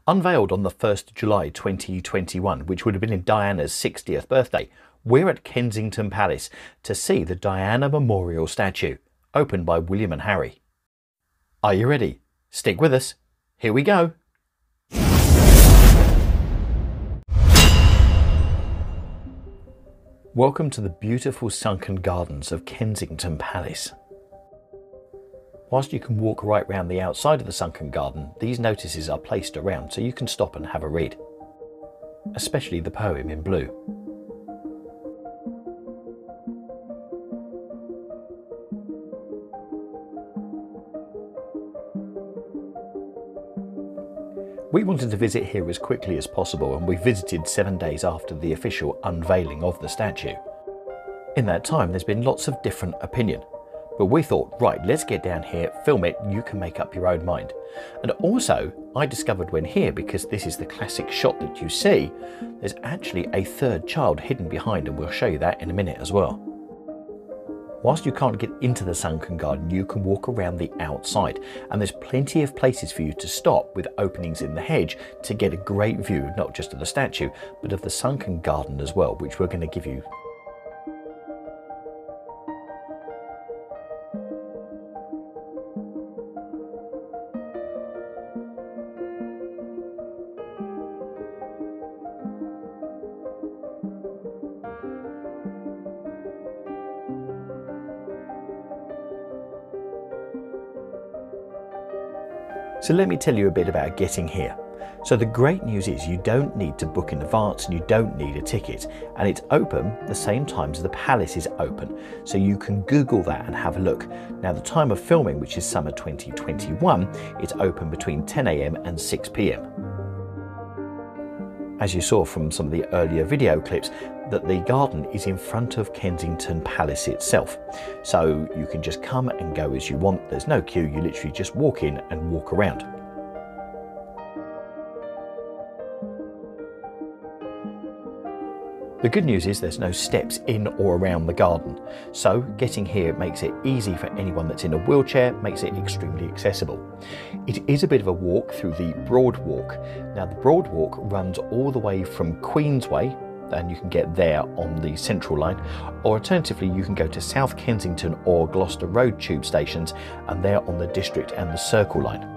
Unveiled on the 1st of July 2021, which would have been in Diana's 60th birthday, we're at Kensington Palace to see the Diana Memorial statue, opened by William and Harry. Are you ready? Stick with us. Here we go. Welcome to the beautiful sunken gardens of Kensington Palace. Whilst you can walk right round the outside of the sunken garden, these notices are placed around so you can stop and have a read, especially the poem in blue. We wanted to visit here as quickly as possible, and we visited 7 days after the official unveiling of the statue. In that time there's been lots of different opinion, but we thought, right, let's get down here, film it, you can make up your own mind. And also, I discovered when here, because this is the classic shot that you see, there's actually a third child hidden behind, and we'll show you that in a minute as well. Whilst you can't get into the sunken garden, you can walk around the outside, and there's plenty of places for you to stop with openings in the hedge to get a great view, not just of the statue, but of the sunken garden as well, which we're going to give you. So let me tell you a bit about getting here. So the great news is you don't need to book in advance and you don't need a ticket, and it's open the same times the palace is open, so you can Google that and have a look. Now the time of filming, which is summer 2021, it's open between 10 AM and 6 PM. As you saw from some of the earlier video clips, that the garden is in front of Kensington Palace itself. So you can just come and go as you want. There's no queue, you literally just walk in and walk around. The good news is there's no steps in or around the garden, so getting here makes it easy for anyone that's in a wheelchair, makes it extremely accessible. It is a bit of a walk through the Broad Walk. Now the Broad Walk runs all the way from Queensway, and you can get there on the Central Line, or alternatively you can go to South Kensington or Gloucester Road tube stations, and they're on the District and the Circle Line.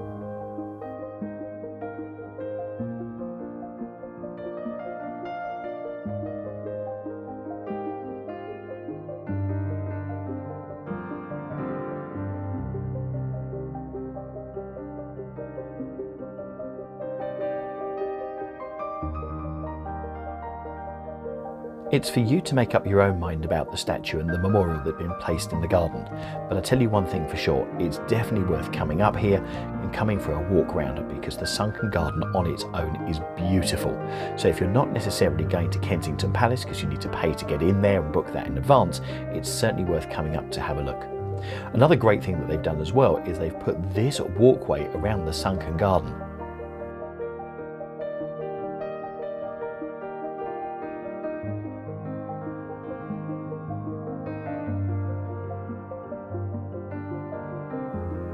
It's for you to make up your own mind about the statue and the memorial that has been placed in the garden. But I tell you one thing for sure, it's definitely worth coming up here and coming for a walk around it, because the sunken garden on its own is beautiful. So if you're not necessarily going to Kensington Palace because you need to pay to get in there and book that in advance, it's certainly worth coming up to have a look. Another great thing that they've done as well is they've put this walkway around the sunken garden.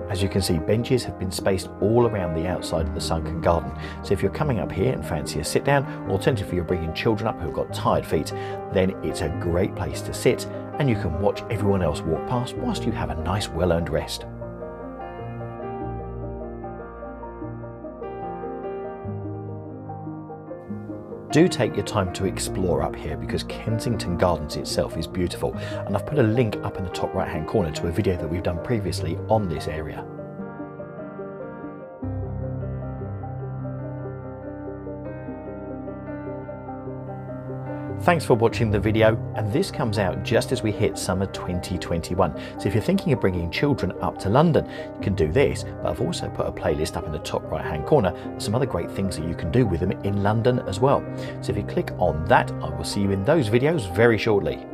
As you can see, benches have been spaced all around the outside of the sunken garden. So if you're coming up here and fancy a sit down, or alternatively you're bringing children up who've got tired feet, then it's a great place to sit, and you can watch everyone else walk past whilst you have a nice well-earned rest. Do take your time to explore up here, because Kensington Gardens itself is beautiful, and I've put a link up in the top right hand corner to a video that we've done previously on this area. Thanks for watching the video, and this comes out just as we hit summer 2021. So if you're thinking of bringing children up to London, you can do this, but I've also put a playlist up in the top right hand corner of some other great things that you can do with them in London as well. So if you click on that, I will see you in those videos very shortly.